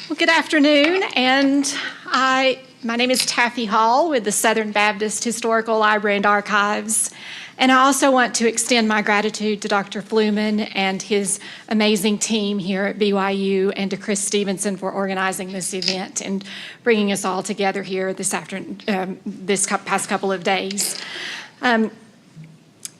Well, good afternoon, and my name is Taffey Hall with the Southern Baptist Historical Library and Archives, and I also want to extend my gratitude to Dr. Fluman and his amazing team here at BYU and to Chris Stevenson for organizing this event and bringing us all together here this past couple of days.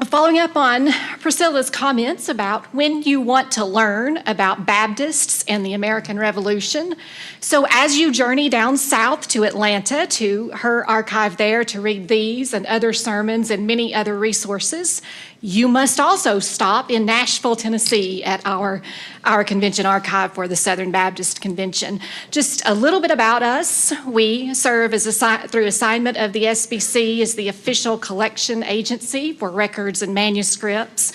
Following up on Priscilla's comments about when you want to learn about Baptists and the American Revolution. So as you journey down south to Atlanta, to her archive there to read these and other sermons and many other resources, you must also stop in Nashville, Tennessee at our convention archive for the Southern Baptist Convention. Just a little bit about us. We serve through assignment of the SBC as the official collection agency for records and manuscripts.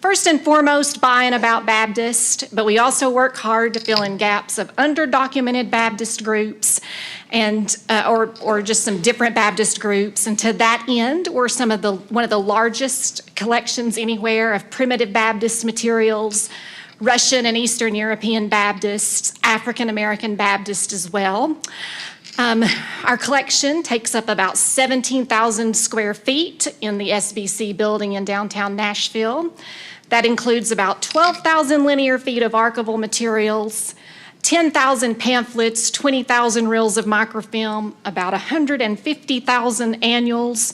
First and foremost, by and about Baptist, but we also work hard to fill in gaps of underdocumented Baptist groups and or just some different Baptist groups. And to that end, we're one of the largest collections anywhere of primitive Baptist materials, Russian and Eastern European Baptists, African American Baptists as well. Our collection takes up about 17,000 square feet in the SBC building in downtown Nashville. That includes about 12,000 linear feet of archival materials, 10,000 pamphlets, 20,000 reels of microfilm, about 150,000 annuals,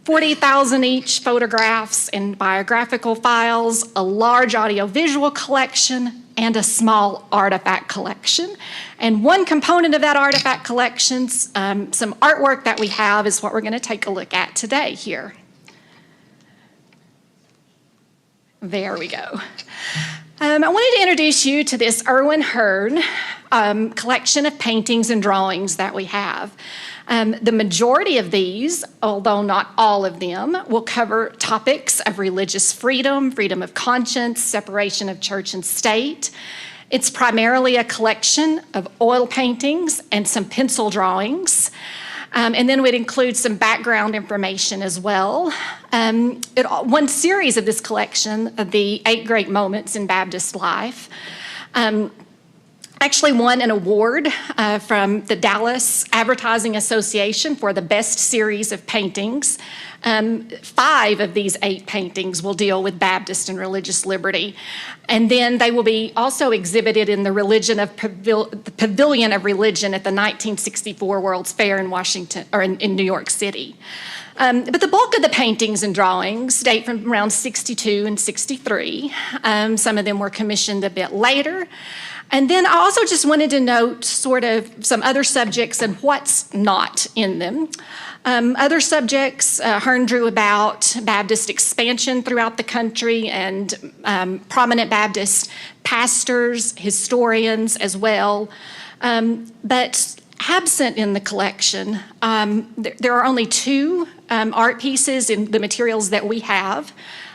40,000 each photographs and biographical files, a large audiovisual collection, and a small artifact collection. And one component of that artifact collection, some artwork that we have, is what we're going to take a look at today here. There we go. I wanted to introduce you to this Irwin Hearn collection of paintings and drawings that we have. The majority of these, although not all of them, will cover topics of religious freedom, freedom of conscience, separation of church and state. It's primarily a collection of oil paintings and some pencil drawings. And then we'd include some background information as well. One series of this collection, the 8 Great Moments in Baptist Life, actually won an award from the Dallas Advertising Association for the best series of paintings. 5 of these 8 paintings will deal with Baptist and religious liberty. And then they will be also exhibited in the Pavilion of Religion at the 1964 World's Fair in Washington, or in New York City. But the bulk of the paintings and drawings date from around 62 and 63. Some of them were commissioned a bit later. And then I also just wanted to note sort of some other subjects and what's not in them. Other subjects, Hearn drew about Baptist expansion throughout the country and prominent Baptist pastors, historians as well. But absent in the collection, there are only 2 art pieces in the materials that we have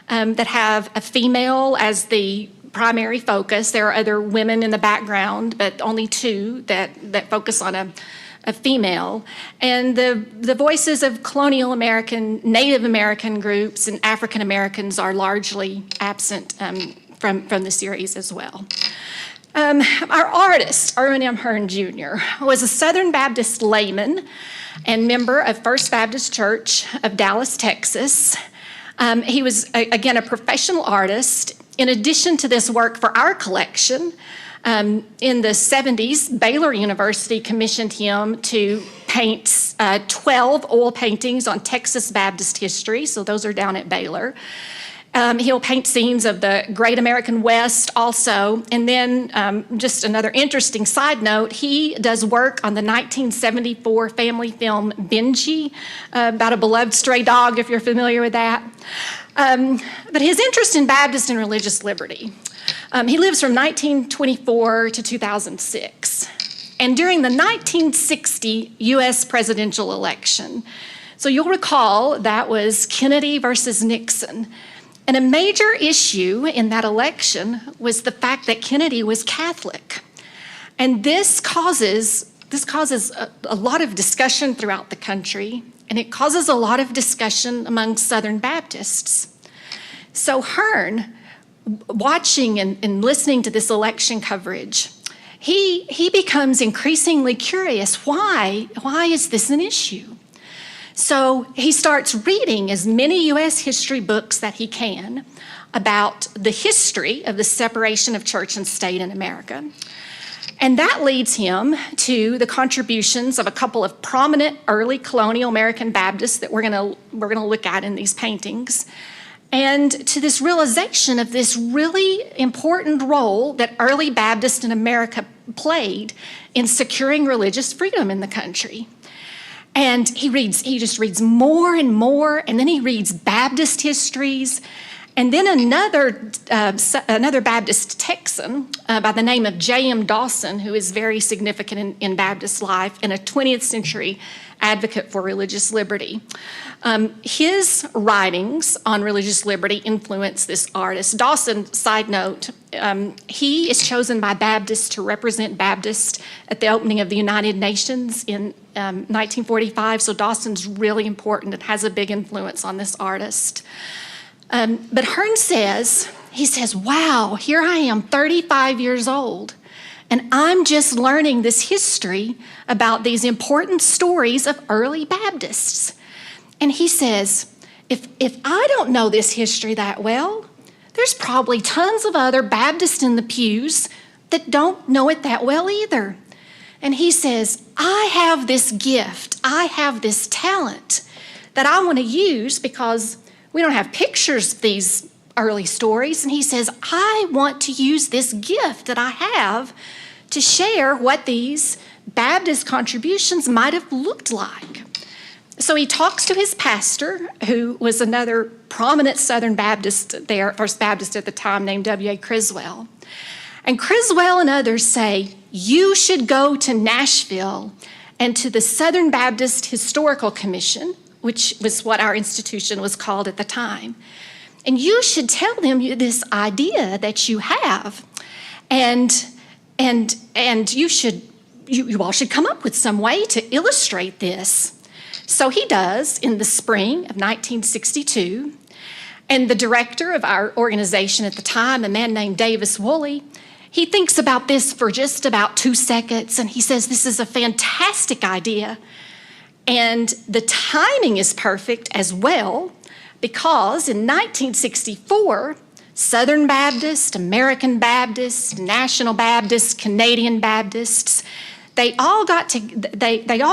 that have a female as the primary focus. There are other women in the background, but only 2 that focus on a female. And the voices of colonial American, Native American groups and African Americans are largely absent from the series as well. Our artist, Irwin M. Hearn Jr., was a Southern Baptist layman and member of First Baptist Church of Dallas, Texas. He was, again, a professional artist. In addition to this work for our collection, in the 70s, Baylor University commissioned him to paint 12 oil paintings on Texas Baptist history, so those are down at Baylor. He'll paint scenes of the Great American West also. And then just another interesting side note, he does work on the 1974 family film Benji, about a beloved stray dog, if you're familiar with that. But his interest in Baptist and religious liberty. He lives from 1924 to 2006. And during the 1960 U.S. presidential election, so you'll recall that was Kennedy versus Nixon. And a major issue in that election was the fact that Kennedy was Catholic. And this causes a lot of discussion throughout the country, and it causes a lot of discussion among Southern Baptists. So Hearn, watching and listening to this election coverage, he becomes increasingly curious. Why is this an issue? So he starts reading as many U.S. history books that he can about the history of the separation of church and state in America. And that leads him to the contributions of a couple of prominent early colonial American Baptists that we're going to look at in these paintings, and to this realization of this really important role that early Baptists in America played in securing religious freedom in the country. And he just reads more and more, and then he reads Baptist histories. And then another Baptist Texan by the name of J.M. Dawson, who is very significant in Baptist life and a 20th century advocate for religious liberty. His writings on religious liberty influenced this artist. Dawson, side note, he is chosen by Baptists to represent Baptists at the opening of the United Nations in 1945, so Dawson's really important and has a big influence on this artist. But Hearn says, wow, here I am, 35 years old, and I'm just learning this history about these important stories of early Baptists. And he says, if I don't know this history that well, there's probably tons of other Baptists in the pews that don't know it that well either. And he says, I have this gift, I have this talent that I want to use because we don't have pictures of these early stories. And he says, I want to use this gift that I have to share what these Baptist contributions might have looked like. So he talks to his pastor, who was another prominent Southern Baptist there, First Baptist at the time, named W.A. Criswell. And Criswell and others say, you should go to Nashville and to the Southern Baptist Historical Commission, which was what our institution was called at the time. And you should tell them this idea that you have. And you all should come up with some way to illustrate this. So he does in the spring of 1962. And the director of our organization at the time, a man named Davis Woolley, he thinks about this for just about 2 seconds, and he says, this is a fantastic idea. And the timing is perfect as well, because in 1964, Southern Baptists, American Baptists, National Baptists, Canadian Baptists, they all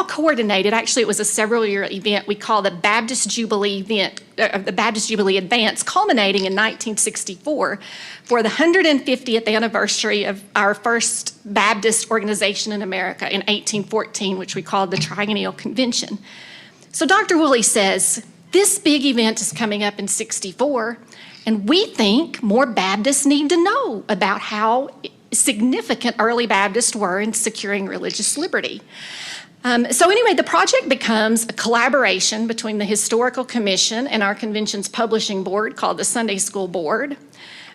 coordinated. Actually, it was a several-year event we call the Baptist Jubilee event, the Baptist Jubilee Advance, culminating in 1964 for the 150th anniversary of our first Baptist organization in America in 1814, which we called the Triennial Convention. So Dr. Woolley says, this big event is coming up in 64, and we think more Baptists need to know about how significant early Baptists were in securing religious liberty. So anyway, the project becomes a collaboration between the Historical Commission and our convention's publishing board called the Sunday School Board.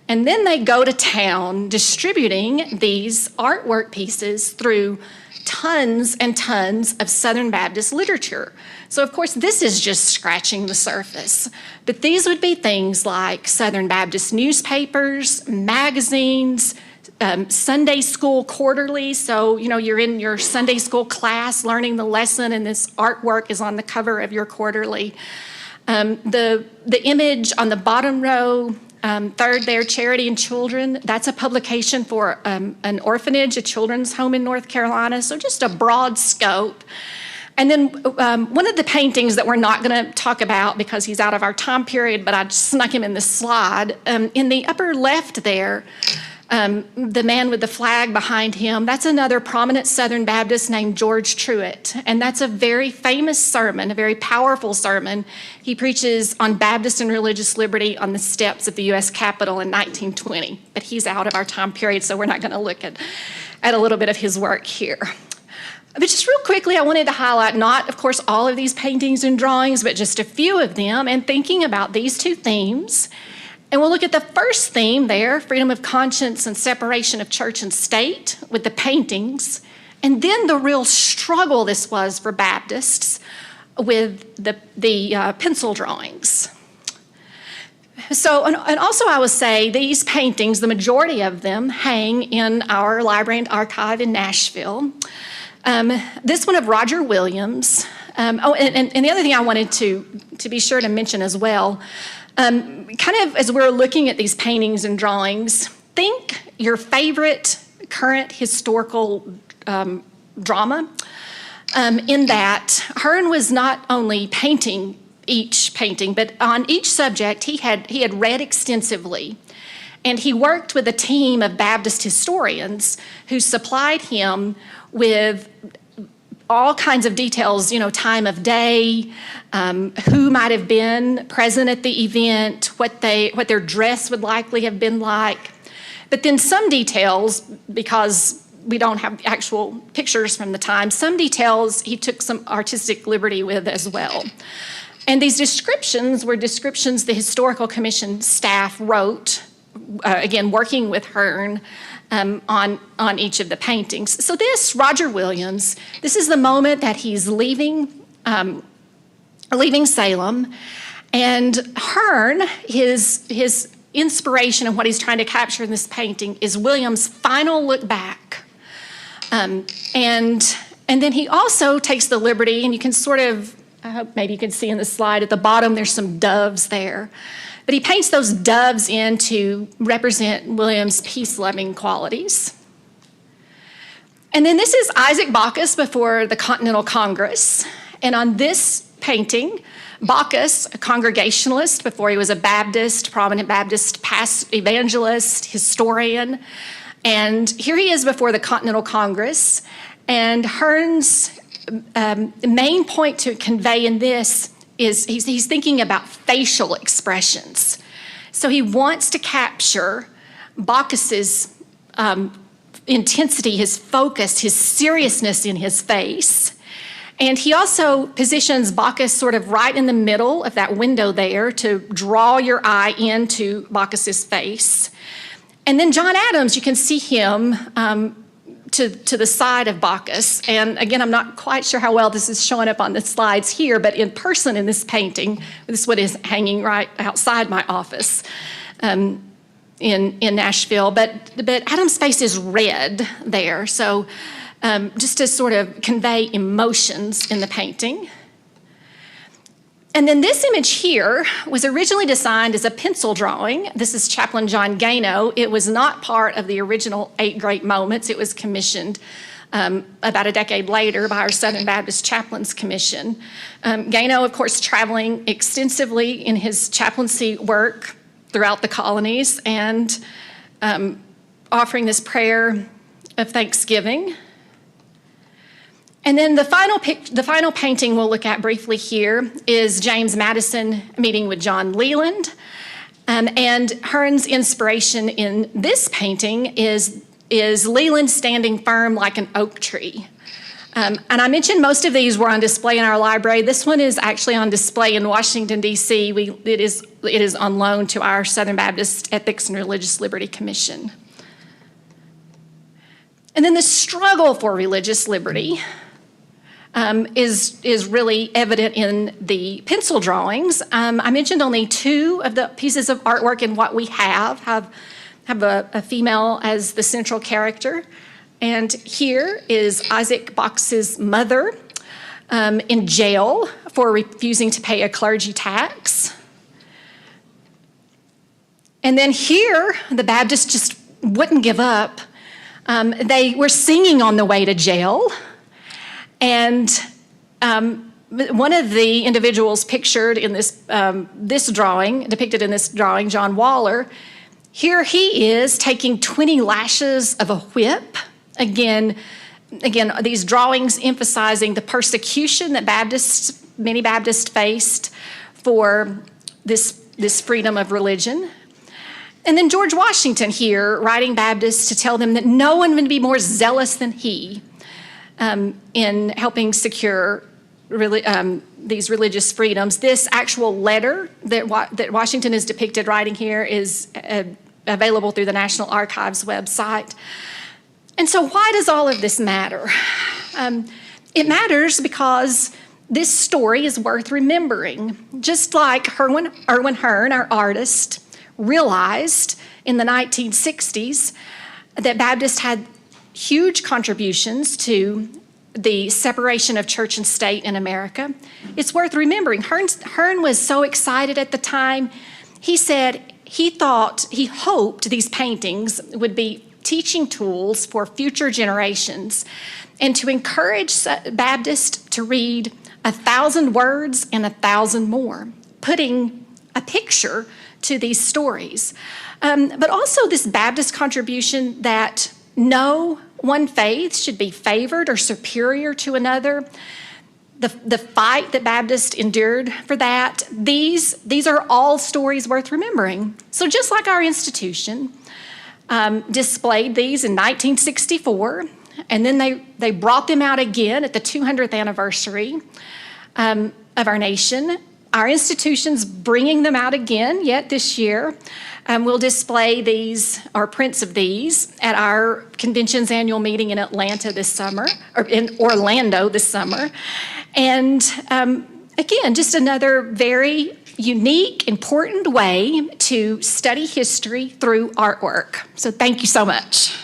And then they go to town distributing these artwork pieces through tons and tons of Southern Baptist literature. So of course, this is just scratching the surface. But these would be things like Southern Baptist newspapers, magazines, Sunday school quarterly. So, you're in your Sunday school class learning the lesson, and this artwork is on the cover of your quarterly. The image on the bottom row, third there, Charity and Children, that's a publication for an orphanage, a children's home in North Carolina. So just a broad scope. And then one of the paintings that we're not going to talk about because he's out of our time period, but I just snuck him in this slide. In the upper left there, the man with the flag behind him, that's another prominent Southern Baptist named George Truett. And that's a very famous sermon, a very powerful sermon. He preaches on Baptist and religious liberty on the steps of the U.S. Capitol in 1920. But he's out of our time period, so we're not going to look at a little bit of his work here. But just real quickly, I wanted to highlight not, of course, all of these paintings and drawings, but just a few of them, and thinking about these two themes. And we'll look at the first theme there, freedom of conscience and separation of church and state, with the paintings, and then the real struggle this was for Baptists with the pencil drawings. And also I will say these paintings, the majority of them, hang in our library and archive in Nashville. This one of Roger Williams. And the other thing I wanted to be sure to mention as well, kind of as we're looking at these paintings and drawings, think your favorite current historical drama, in that Hearn was not only painting each painting, but on each subject he had read extensively, and he worked with a team of Baptist historians who supplied him with all kinds of details, time of day, who might have been present at the event, what their dress would likely have been like. But then some details, because we don't have actual pictures from the time, some details he took some artistic liberty with as well. And these descriptions were descriptions the Historical Commission staff wrote, again, working with Hearn on each of the paintings. So this, Roger Williams, this is the moment that he's leaving Salem, and Hearn, his inspiration and what he's trying to capture in this painting is Williams' final look back. And then he also takes the liberty, and you can sort of, I hope maybe you can see in the slide at the bottom, there's some doves there. But he paints those doves in to represent Williams' peace-loving qualities. And then this is Isaac Bacchus before the Continental Congress. And on this painting, Bacchus, a Congregationalist before he was a Baptist, prominent Baptist evangelist, historian. And here he is before the Continental Congress. And Hearn's main point to convey in this is he's thinking about facial expressions. So he wants to capture Bacchus's intensity, his focus, his seriousness in his face. And he also positions Bacchus sort of right in the middle of that window there to draw your eye into Bacchus's face. And then John Adams, you can see him to the side of Bacchus. And again, I'm not quite sure how well this is showing up on the slides here, but in person in this painting, this is what is hanging right outside my office in Nashville. But Adams' face is red there, so just to sort of convey emotions in the painting. And then this image here was originally designed as a pencil drawing. This is Chaplain John Gano. It was not part of the original 8 Great Moments. It was commissioned about a decade later by our Southern Baptist Chaplains Commission. Gano, of course, traveling extensively in his chaplaincy work throughout the colonies and offering this prayer of thanksgiving. And then the final painting we'll look at briefly here is James Madison meeting with John Leland. And Hearn's inspiration in this painting is Leland standing firm like an oak tree. And I mentioned most of these were on display in our library. This one is actually on display in Washington, D.C. It is on loan to our Southern Baptist Ethics and Religious Liberty Commission. And then the struggle for religious liberty is really evident in the pencil drawings. I mentioned only 2 of the pieces of artwork in what we have a female as the central character. And here is Isaac Bacchus's mother in jail for refusing to pay a clergy tax. And then here, the Baptists just wouldn't give up. They were singing on the way to jail. And one of the individuals pictured in this drawing, depicted in this drawing, John Waller, here he is taking 20 lashes of a whip. Again, these drawings emphasizing the persecution that many Baptists faced for this freedom of religion. And then George Washington here, writing Baptists to tell them that no one would be more zealous than he in helping secure these religious freedoms. This actual letter that Washington is depicted writing here is available through the National Archives website. And so why does all of this matter? It matters because this story is worth remembering. Just like Erwin Hearn, our artist, realized in the 1960s that Baptists had huge contributions to the separation of church and state in America. It's worth remembering. Hearn was so excited at the time. He said he hoped these paintings would be teaching tools for future generations and to encourage Baptists to read 1,000 words and 1,000 more, putting a picture to these stories. But also this Baptist contribution that no one faith should be favored or superior to another. The fight that Baptists endured for that, these are all stories worth remembering. So just like our institution displayed these in 1964, and then they brought them out again at the 200th anniversary of our nation. Our institution's bringing them out again yet this year. We'll display these, or prints of these, at our convention's annual meeting in Atlanta this summer, or in Orlando this summer. And again, just another very unique, important way to study history through artwork. So thank you so much.